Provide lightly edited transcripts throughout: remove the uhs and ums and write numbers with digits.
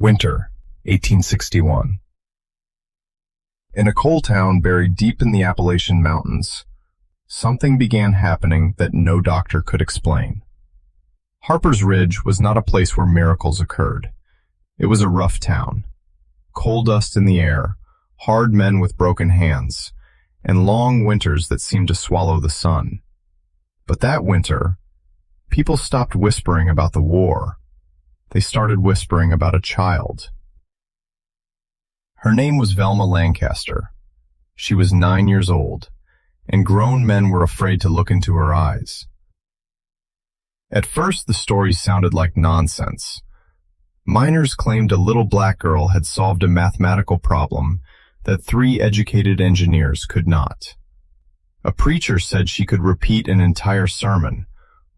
Winter, 1861. In a coal town buried deep in the Appalachian Mountains, something began happening that no doctor could explain. Harper's Ridge was not a place where miracles occurred. It was a rough town. Coal dust in the air, hard men with broken hands, and long winters that seemed to swallow the sun. But that winter, people stopped whispering about the war. They started whispering about a child. Her name was Velma Lancaster. She was 9 years old, and grown men were afraid to look into her eyes. At first, the stories sounded like nonsense. Miners claimed a little black girl had solved a mathematical problem that 3 educated engineers could not. A preacher said she could repeat an entire sermon,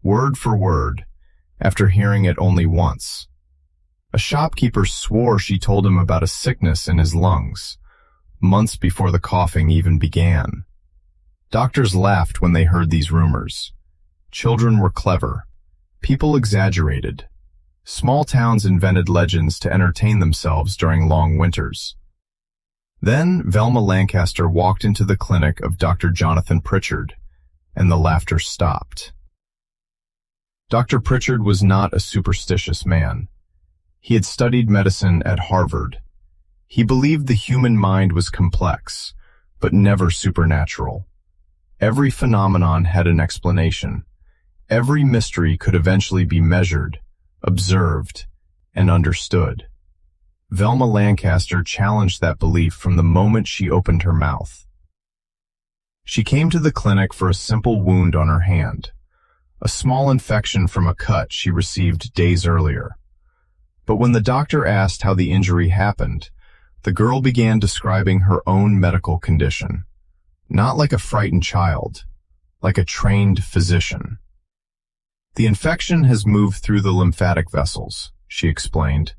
word for word, after hearing it only once. A shopkeeper swore she told him about a sickness in his lungs, months before the coughing even began. Doctors laughed when they heard these rumors. Children were clever. People exaggerated. Small towns invented legends to entertain themselves during long winters. Then Velma Lancaster walked into the clinic of Dr. Jonathan Pritchard, and the laughter stopped. Dr. Pritchard was not a superstitious man. He had studied medicine at Harvard. He believed the human mind was complex, but never supernatural. Every phenomenon had an explanation. Every mystery could eventually be measured, observed, and understood. Velma Lancaster challenged that belief from the moment she opened her mouth. She came to the clinic for a simple wound on her hand, a small infection from a cut she received days earlier. But when the doctor asked how the injury happened, the girl began describing her own medical condition, not like a frightened child, like a trained physician. The infection has moved through the lymphatic vessels, she explained.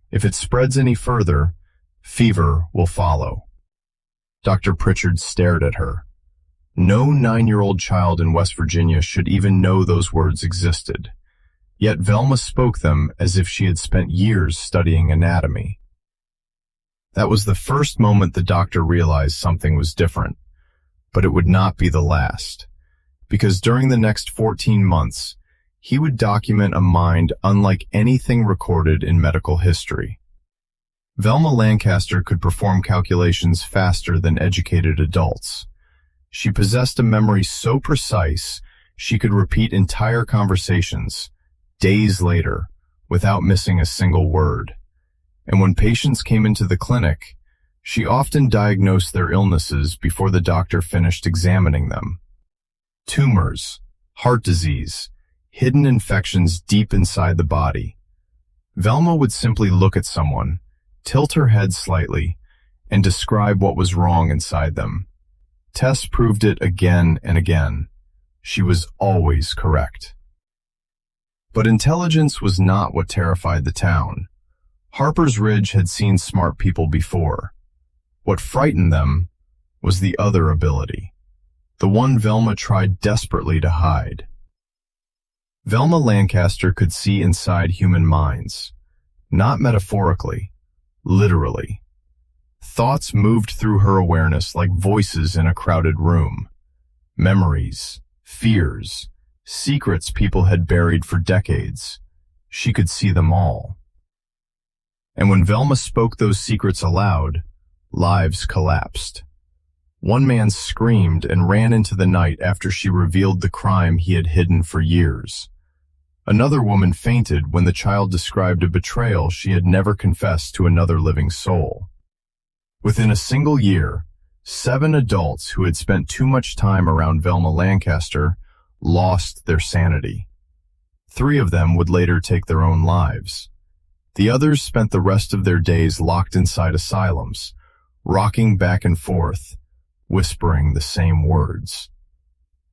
If it spreads any further, fever will follow. Dr. Pritchard stared at her. No 9-year-old child in West Virginia should even know those words existed. Yet Velma spoke them as if she had spent years studying anatomy. That was the first moment the doctor realized something was different, but it would not be the last, because during the next 14 months, he would document a mind unlike anything recorded in medical history. Velma Lancaster could perform calculations faster than educated adults. She possessed a memory so precise she could repeat entire conversations, days later, without missing a single word. And when patients came into the clinic, she often diagnosed their illnesses before the doctor finished examining them. Tumors, heart disease, hidden infections deep inside the body. Velma would simply look at someone, tilt her head slightly, and describe what was wrong inside them. Tests proved it again and again. She was always correct. But intelligence was not what terrified the town. Harper's Ridge had seen smart people before. What frightened them was the other ability, the one Velma tried desperately to hide. Velma Lancaster could see inside human minds, not metaphorically, literally. Thoughts moved through her awareness like voices in a crowded room. Memories, fears, secrets people had buried for decades. She could see them all. And when Velma spoke those secrets aloud, lives collapsed. One man screamed and ran into the night after she revealed the crime he had hidden for years. Another woman fainted when the child described a betrayal she had never confessed to another living soul. Within a single year, 7 adults who had spent too much time around Velma Lancaster lost their sanity. 3 of them would later take their own lives. The others spent the rest of their days locked inside asylums, rocking back and forth, whispering the same words.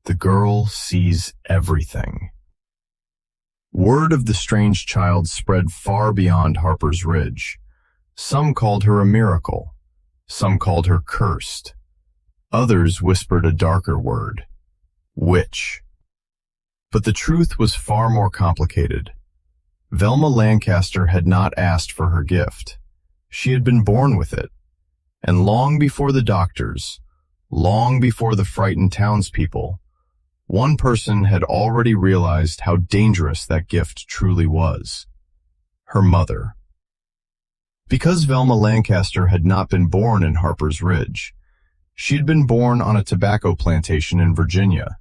The girl sees everything. Word of the strange child spread far beyond Harper's Ridge. Some called her a miracle. Some called her cursed. Others whispered a darker word, witch. But the truth was far more complicated. Velma Lancaster had not asked for her gift. She had been born with it. And long before the doctors, long before the frightened townspeople, one person had already realized how dangerous that gift truly was. Her mother. Because Velma Lancaster had not been born in Harper's Ridge, she had been born on a tobacco plantation in Virginia.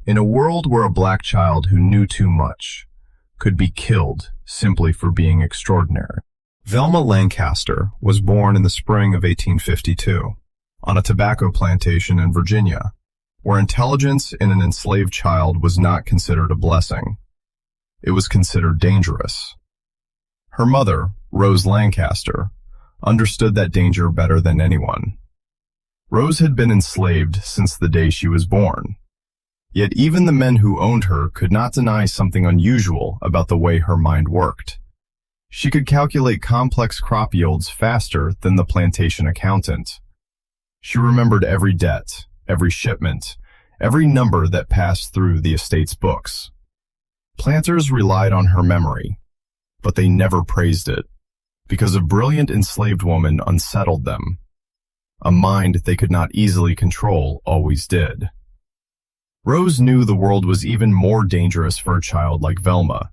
In a world where a black child who knew too much could be killed simply for being extraordinary, Velma Lancaster was born in the spring of 1852 on a tobacco plantation in Virginia, where intelligence in an enslaved child was not considered a blessing. It was considered dangerous. Her mother, Rose Lancaster, understood that danger better than anyone. Rose had been enslaved since the day she was born. Yet even the men who owned her could not deny something unusual about the way her mind worked. She could calculate complex crop yields faster than the plantation accountant. She remembered every debt, every shipment, every number that passed through the estate's books. Planters relied on her memory, but they never praised it, because a brilliant enslaved woman unsettled them. A mind they could not easily control always did. Rose knew the world was even more dangerous for a child like Velma,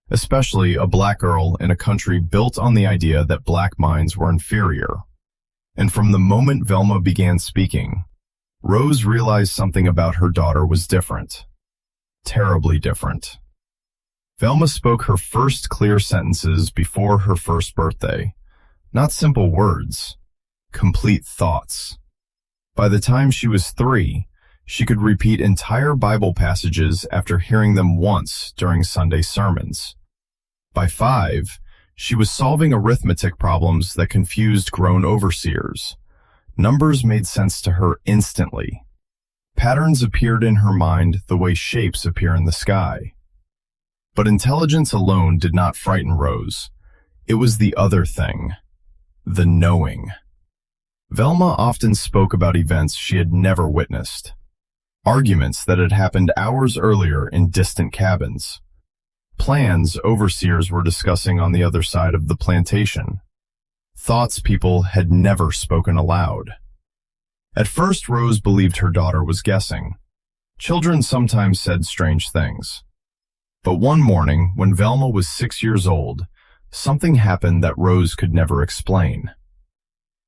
especially a black girl in a country built on the idea that black minds were inferior. And from the moment Velma began speaking, Rose realized something about her daughter was different. Terribly different. Velma spoke her first clear sentences before her first birthday. Not simple words, complete thoughts. By the time she was 3, she could repeat entire Bible passages after hearing them once during Sunday sermons. By 5, she was solving arithmetic problems that confused grown overseers. Numbers made sense to her instantly. Patterns appeared in her mind the way shapes appear in the sky. But intelligence alone did not frighten Rose. It was the other thing, the knowing. Velma often spoke about events she had never witnessed. Arguments that had happened hours earlier in distant cabins. Plans overseers were discussing on the other side of the plantation. Thoughts people had never spoken aloud. At first, Rose believed her daughter was guessing. Children sometimes said strange things. But one morning, when Velma was 6 years old, something happened that Rose could never explain.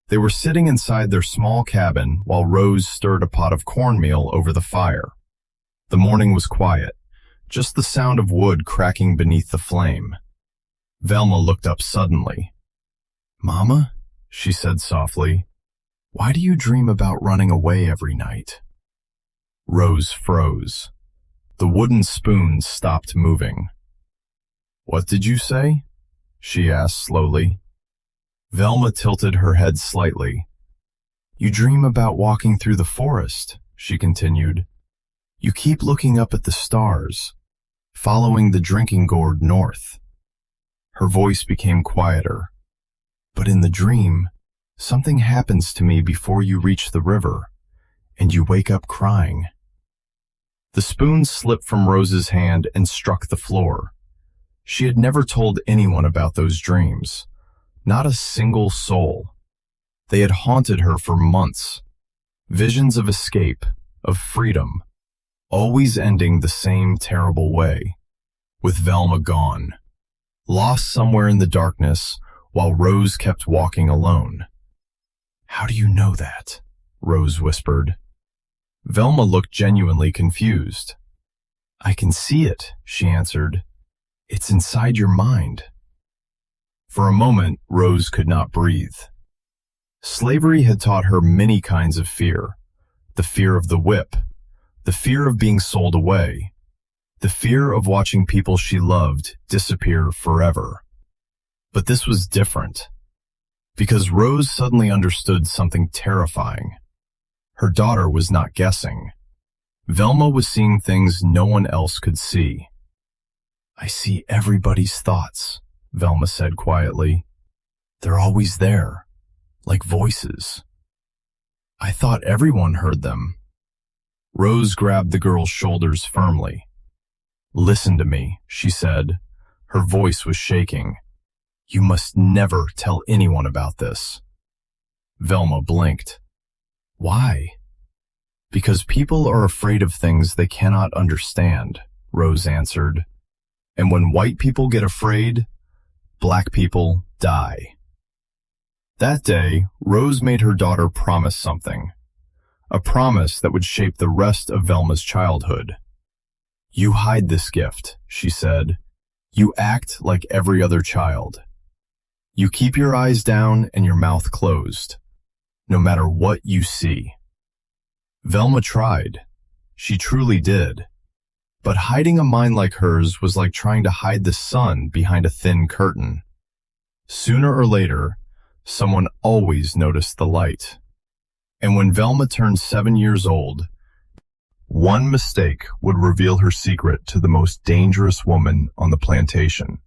They were sitting inside their small cabin while Rose stirred a pot of cornmeal over the fire. The morning was quiet, just the sound of wood cracking beneath the flame. Velma looked up suddenly. "Mama," she said softly, "why do you dream about running away every night?" Rose froze. The wooden spoons stopped moving. "What did you say?" she asked slowly. Velma tilted her head slightly. "You dream about walking through the forest," she continued. "You keep looking up at the stars, following the drinking gourd north." Her voice became quieter. "But in the dream, something happens to me before you reach the river, and you wake up crying." The spoon slipped from Rose's hand and struck the floor. She had never told anyone about those dreams. Not a single soul. They had haunted her for months. Visions of escape, of freedom, always ending the same terrible way, with Velma gone, lost somewhere in the darkness while Rose kept walking alone. "How do you know that?" Rose whispered. Velma looked genuinely confused. "I can see it," she answered. "It's inside your mind." For a moment, Rose could not breathe. Slavery had taught her many kinds of fear. The fear of the whip, the fear of being sold away, the fear of watching people she loved disappear forever. But this was different, because Rose suddenly understood something terrifying. Her daughter was not guessing. Velma was seeing things no one else could see. "I see everybody's thoughts," Velma said quietly. "They're always there, like voices. I thought everyone heard them." Rose grabbed the girl's shoulders firmly. "Listen to me," she said. Her voice was shaking. "You must never tell anyone about this." Velma blinked. "Why?" "Because people are afraid of things they cannot understand," Rose answered. "And when white people get afraid, black people die." That day, Rose made her daughter promise something. A promise that would shape the rest of Velma's childhood. "You hide this gift," she said. "You act like every other child. You keep your eyes down and your mouth closed, no matter what you see." Velma tried. She truly did. But hiding a mind like hers was like trying to hide the sun behind a thin curtain. Sooner or later, someone always noticed the light. And when Velma turned 7 years old, one mistake would reveal her secret to the most dangerous woman on the plantation,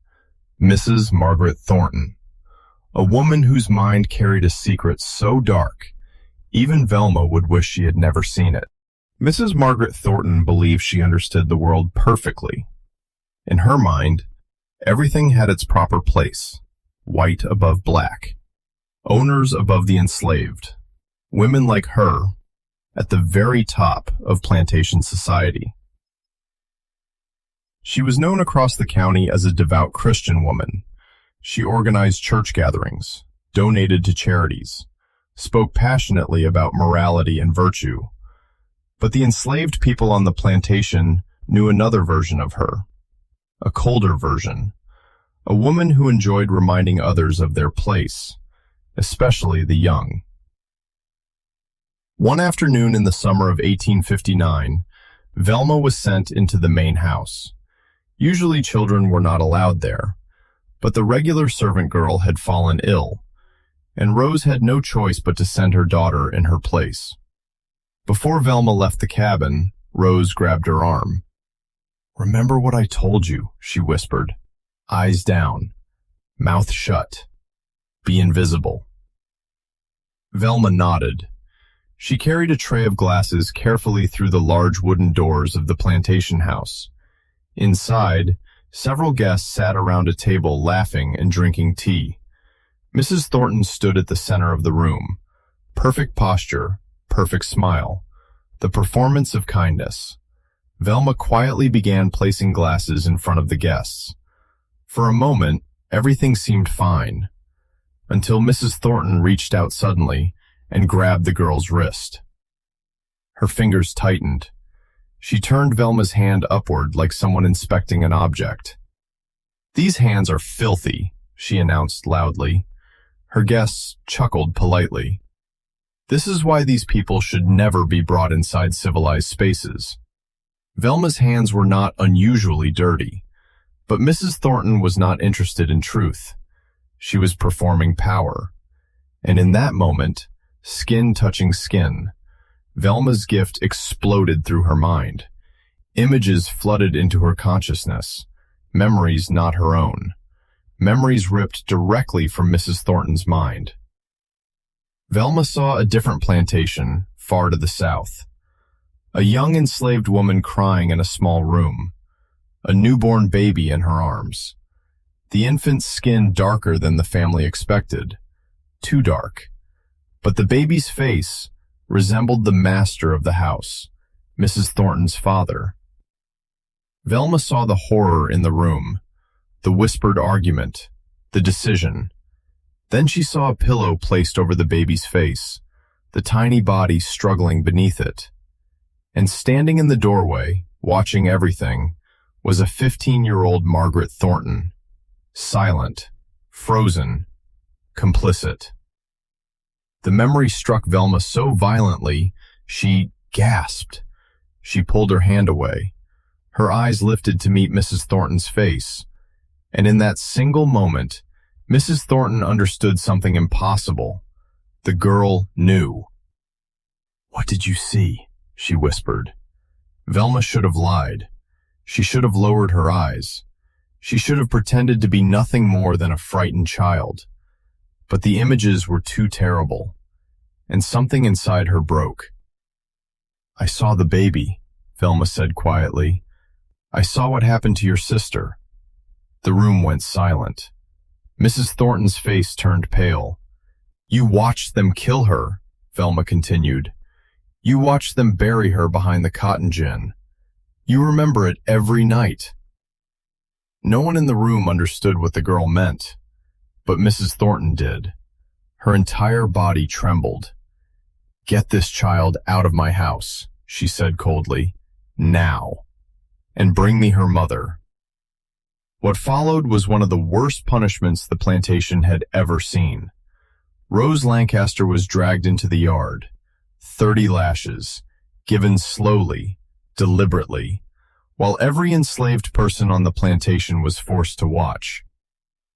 Mrs. Margaret Thornton, a woman whose mind carried a secret so dark, even Velma would wish she had never seen it. Mrs. Margaret Thornton believed she understood the world perfectly. In her mind, everything had its proper place, white above black, owners above the enslaved, women like her at the very top of plantation society. She was known across the county as a devout Christian woman. She organized church gatherings, donated to charities, spoke passionately about morality and virtue. But the enslaved people on the plantation knew another version of her, a colder version, a woman who enjoyed reminding others of their place, especially the young. One afternoon in the summer of 1859, Velma was sent into the main house. Usually children were not allowed there, but the regular servant girl had fallen ill, and Rose had no choice but to send her daughter in her place. Before Velma left the cabin, Rose grabbed her arm. "Remember what I told you," she whispered. "Eyes down, mouth shut, be invisible." Velma nodded. She carried a tray of glasses carefully through the large wooden doors of the plantation house. Inside, several guests sat around a table laughing and drinking tea. Mrs. Thornton stood at the center of the room. Perfect posture, perfect smile, the performance of kindness. Velma quietly began placing glasses in front of the guests. For a moment, everything seemed fine, until Mrs. Thornton reached out suddenly and grabbed the girl's wrist. Her fingers tightened. She turned Velma's hand upward like someone inspecting an object. "These hands are filthy," she announced loudly. Her guests chuckled politely. This is why these people should never be brought inside civilized spaces. Velma's hands were not unusually dirty, but Mrs. Thornton was not interested in truth. She was performing power. And in that moment, skin touching skin, Velma's gift exploded through her mind. Images flooded into her consciousness, memories not her own. Memories ripped directly from Mrs. Thornton's mind. Velma saw a different plantation, far to the south. A young enslaved woman crying in a small room, a newborn baby in her arms. The infant's skin darker than the family expected, too dark. But the baby's face resembled the master of the house, Mrs. Thornton's father. Velma saw the horror in the room, the whispered argument, the decision. Then she saw a pillow placed over the baby's face, the tiny body struggling beneath it. And standing in the doorway, watching everything, was a 15-year-old Margaret Thornton, silent, frozen, complicit. The memory struck Velma so violently, she gasped. She pulled her hand away. Her eyes lifted to meet Mrs. Thornton's face. And in that single moment, Mrs. Thornton understood something impossible. The girl knew. "What did you see?" she whispered. Velma should have lied. She should have lowered her eyes. She should have pretended to be nothing more than a frightened child. But the images were too terrible, and something inside her broke. "I saw the baby," Velma said quietly. I saw what happened to your sister." The room went silent. Mrs. Thornton's face turned pale. "You watched them kill her," Velma continued. "You watched them bury her behind the cotton gin. You remember it every night." No one in the room understood what the girl meant, but Mrs. Thornton did. Her entire body trembled. "Get this child out of my house," she said coldly. "Now. And bring me her mother." What followed was one of the worst punishments the plantation had ever seen. Rose Lancaster was dragged into the yard. 30 lashes, given slowly, deliberately, while every enslaved person on the plantation was forced to watch.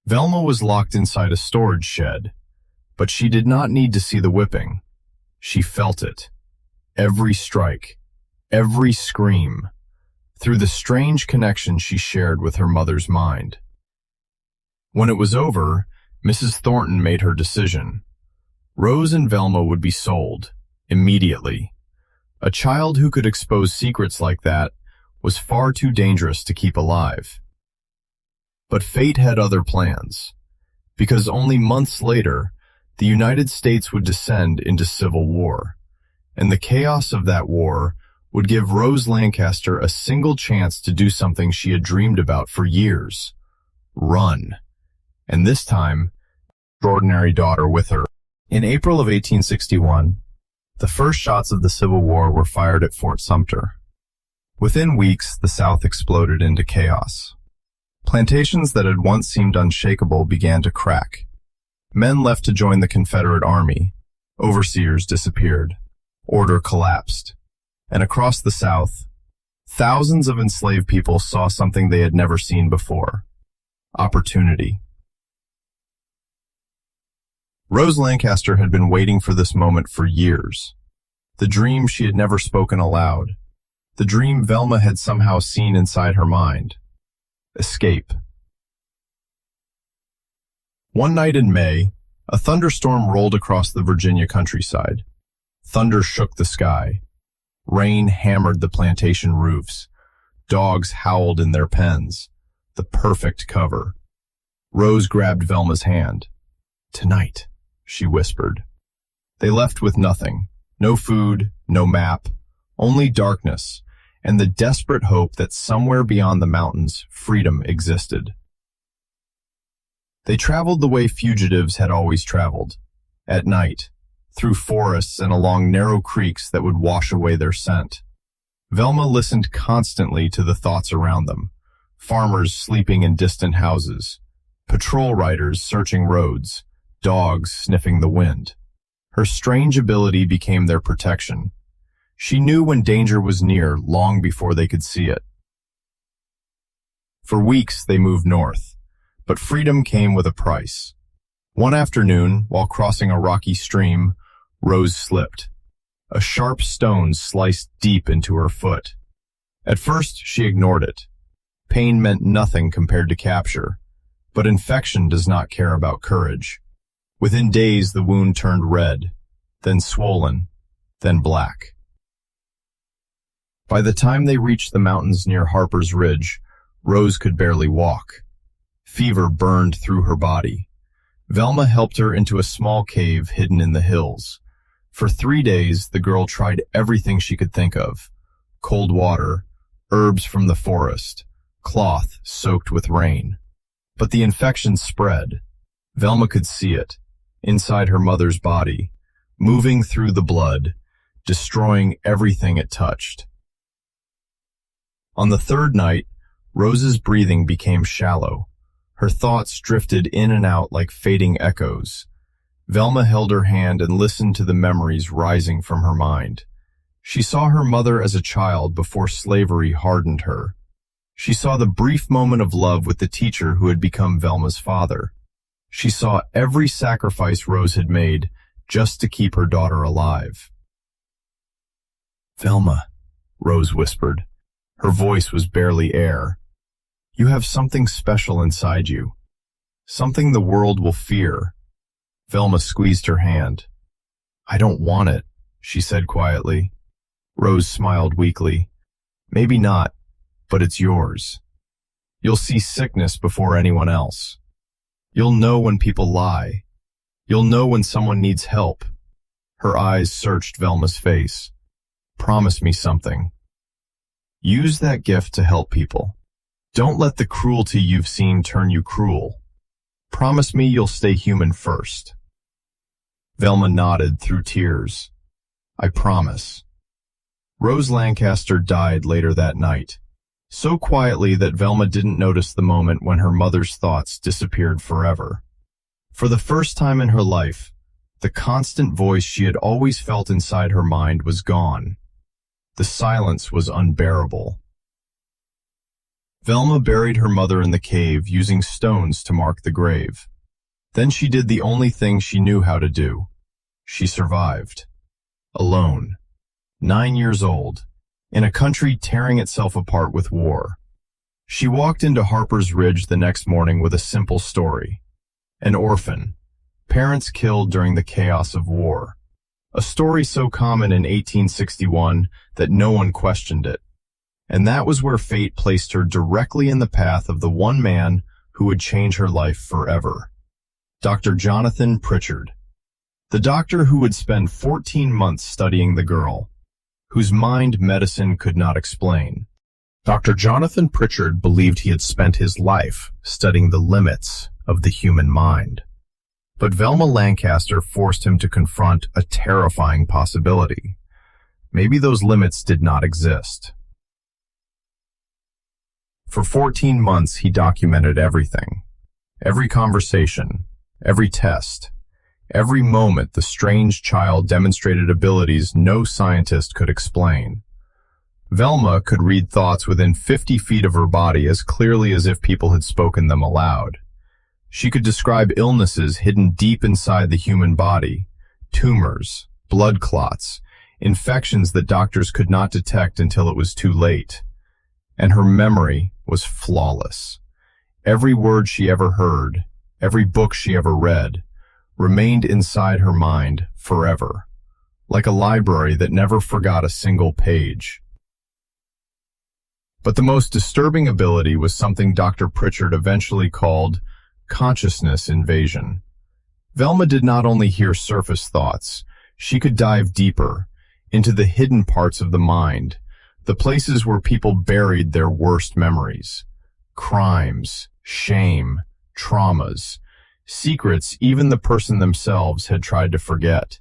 Velma was locked inside a storage shed, but she did not need to see the whipping. She felt it. Every strike, every scream, through the strange connection she shared with her mother's mind. When it was over, Mrs. Thornton made her decision. Rose and Velma would be sold, immediately. A child who could expose secrets like that was far too dangerous to keep alive. But fate had other plans, because only months later, the United States would descend into civil war, and the chaos of that war would give Rose Lancaster a single chance to do something she had dreamed about for years: run. And this time, extraordinary daughter with her. In April of 1861, the first shots of the Civil War were fired at Fort Sumter. Within weeks, the South exploded into chaos. Plantations that had once seemed unshakable began to crack. Men left to join the Confederate Army. Overseers disappeared. Order collapsed. And across the South, thousands of enslaved people saw something they had never seen before: opportunity. Rose Lancaster had been waiting for this moment for years. The dream she had never spoken aloud. The dream Velma had somehow seen inside her mind. Escape. One night in May, a thunderstorm rolled across the Virginia countryside. Thunder shook the sky. Rain hammered the plantation roofs. Dogs howled in their pens. The perfect cover. Rose grabbed Velma's hand. "Tonight," she whispered. They left with nothing. No food, no map, only darkness, and the desperate hope that somewhere beyond the mountains, freedom existed. They traveled the way fugitives had always traveled, at night, through forests and along narrow creeks that would wash away their scent. Velma listened constantly to the thoughts around them: farmers sleeping in distant houses, patrol riders searching roads, dogs sniffing the wind. Her strange ability became their protection. She knew when danger was near long before they could see it. For weeks they moved north, but freedom came with a price. One afternoon, while crossing a rocky stream, Rose slipped. A sharp stone sliced deep into her foot. At first, she ignored it. Pain meant nothing compared to capture, but infection does not care about courage. Within days, the wound turned red, then swollen, then black. By the time they reached the mountains near Harper's Ridge, Rose could barely walk. Fever burned through her body. Velma helped her into a small cave hidden in the hills. For 3 days, the girl tried everything she could think of: cold water, herbs from the forest, cloth soaked with rain. But the infection spread. Velma could see it, inside her mother's body, moving through the blood, destroying everything it touched. On the third night, Rose's breathing became shallow. Her thoughts drifted in and out like fading echoes. Velma held her hand and listened to the memories rising from her mind. She saw her mother as a child before slavery hardened her. She saw the brief moment of love with the teacher who had become Velma's father. She saw every sacrifice Rose had made just to keep her daughter alive. "Velma," Rose whispered. Her voice was barely air. "You have something special inside you. Something the world will fear." Velma squeezed her hand. "I don't want it," she said quietly. Rose smiled weakly. "Maybe not, but it's yours. You'll see sickness before anyone else. You'll know when people lie. You'll know when someone needs help. Her eyes searched Velma's face. Promise me something. Use that gift to help people. Don't let the cruelty you've seen turn you cruel. Promise me you'll stay human first. Velma nodded through tears. I promise. Rose Lancaster died later that night, so quietly that Velma didn't notice the moment when her mother's thoughts disappeared forever. For the first time in her life, the constant voice she had always felt inside her mind was gone. The silence was unbearable. Velma buried her mother in the cave using stones to mark the grave. Then she did the only thing she knew how to do. She survived. Alone. 9 years old. In a country tearing itself apart with war. She walked into Harper's Ridge the next morning with a simple story. An orphan. Parents killed during the chaos of war. A story so common in 1861 that no one questioned it. And that was where fate placed her directly in the path of the one man who would change her life forever. Dr. Jonathan Pritchard. The doctor who would spend 14 months studying the girl, whose mind medicine could not explain. Dr. Jonathan Pritchard believed he had spent his life studying the limits of the human mind. But Velma Lancaster forced him to confront a terrifying possibility. Maybe those limits did not exist. For 14 months, he documented everything. Every conversation, every test, every moment the strange child demonstrated abilities no scientist could explain. Velma could read thoughts within 50 feet of her body as clearly as if people had spoken them aloud. She could describe illnesses hidden deep inside the human body, tumors, blood clots, infections that doctors could not detect until it was too late. And her memory was flawless. Every word she ever heard, every book she ever read, remained inside her mind forever, like a library that never forgot a single page. But the most disturbing ability was something Dr. Pritchard eventually called consciousness invasion. Velma did not only hear surface thoughts, she could dive deeper into the hidden parts of the mind, the places where people buried their worst memories, crimes, shame, traumas, secrets even the person themselves had tried to forget.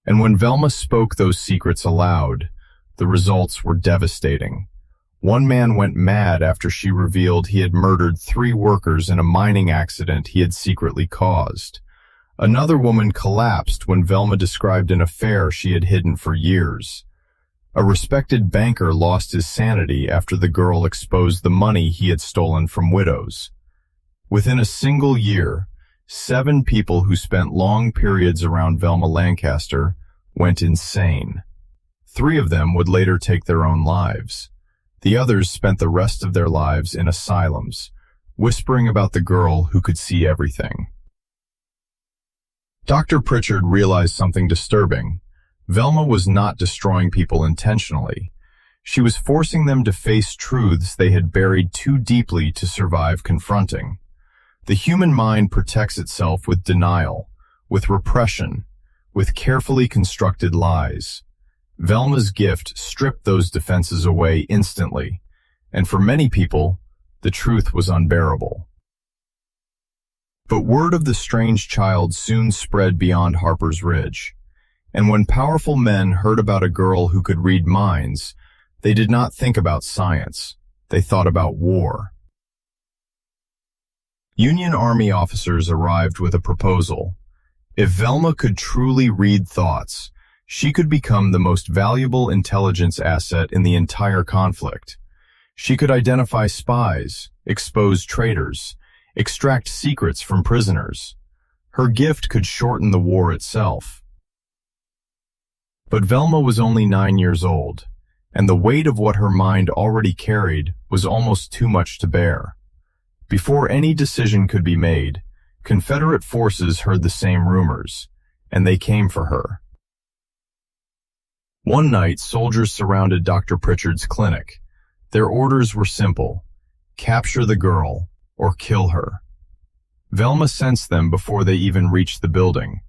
And when Velma spoke those secrets aloud, the results were devastating. One man went mad after she revealed he had murdered 3 workers in a mining accident he had secretly caused. Another woman collapsed when Velma described an affair she had hidden for years. A respected banker lost his sanity after the girl exposed the money he had stolen from widows. Within a single year, 7 people who spent long periods around Velma Lancaster went insane. 3 of them would later take their own lives. The others spent the rest of their lives in asylums, whispering about the girl who could see everything. Dr. Pritchard realized something disturbing. Velma was not destroying people intentionally. She was forcing them to face truths they had buried too deeply to survive confronting. The human mind protects itself with denial, with repression, with carefully constructed lies. Velma's gift stripped those defenses away instantly, and for many people, the truth was unbearable. But word of the strange child soon spread beyond Harper's Ridge, and when powerful men heard about a girl who could read minds, they did not think about science, they thought about war. Union Army officers arrived with a proposal. If Velma could truly read thoughts, she could become the most valuable intelligence asset in the entire conflict. She could identify spies, expose traitors, extract secrets from prisoners. Her gift could shorten the war itself. But Velma was only 9 years old, and the weight of what her mind already carried was almost too much to bear. Before any decision could be made, Confederate forces heard the same rumors, and they came for her. One night, soldiers surrounded Dr. Pritchard's clinic. Their orders were simple: capture the girl or kill her. Velma sensed them before they even reached the building,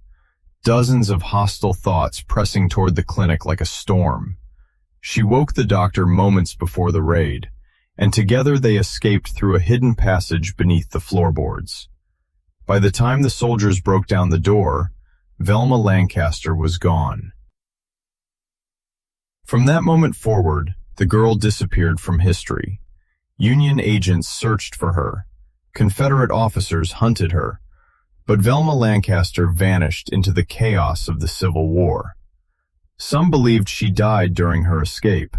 dozens of hostile thoughts pressing toward the clinic like a storm. She woke the doctor moments before the raid, and together they escaped through a hidden passage beneath the floorboards. By the time the soldiers broke down the door, Velma Lancaster was gone. From that moment forward, the girl disappeared from history. Union agents searched for her. Confederate officers hunted her. But Velma Lancaster vanished into the chaos of the Civil War. Some believed she died during her escape.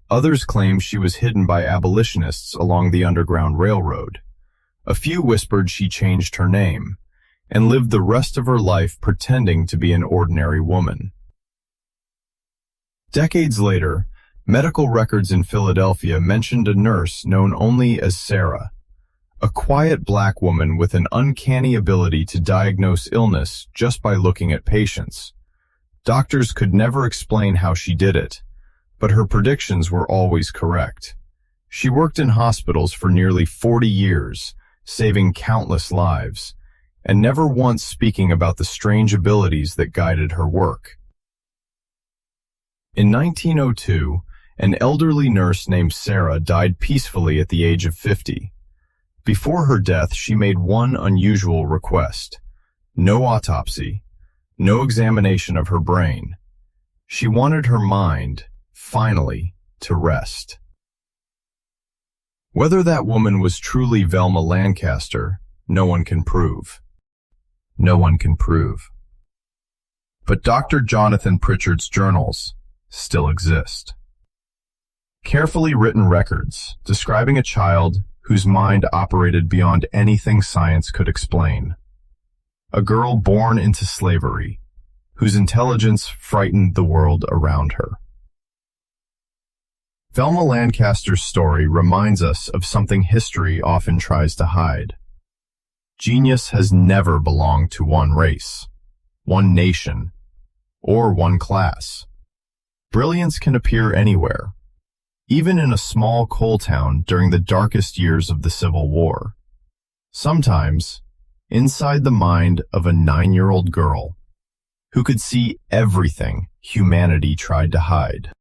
Others claimed she was hidden by abolitionists along the Underground Railroad. A few whispered she changed her name and lived the rest of her life pretending to be an ordinary woman. Decades later, medical records in Philadelphia mentioned a nurse known only as Sarah, a quiet black woman with an uncanny ability to diagnose illness just by looking at patients. Doctors could never explain how she did it, but her predictions were always correct. She worked in hospitals for nearly 40 years, saving countless lives, and never once speaking about the strange abilities that guided her work. In 1902, an elderly nurse named Sarah died peacefully at the age of 50. Before her death, she made one unusual request: no autopsy, no examination of her brain. She wanted her mind, finally, to rest. Whether that woman was truly Velma Lancaster, no one can prove. No one can prove. But Dr. Jonathan Pritchard's journals still exist. Carefully written records describing a child whose mind operated beyond anything science could explain. A girl born into slavery, whose intelligence frightened the world around her. Velma Lancaster's story reminds us of something history often tries to hide. Genius has never belonged to one race, one nation, or one class. Brilliance can appear anywhere, even in a small coal town during the darkest years of the Civil War. Sometimes, inside the mind of a 9-year-old girl who could see everything humanity tried to hide.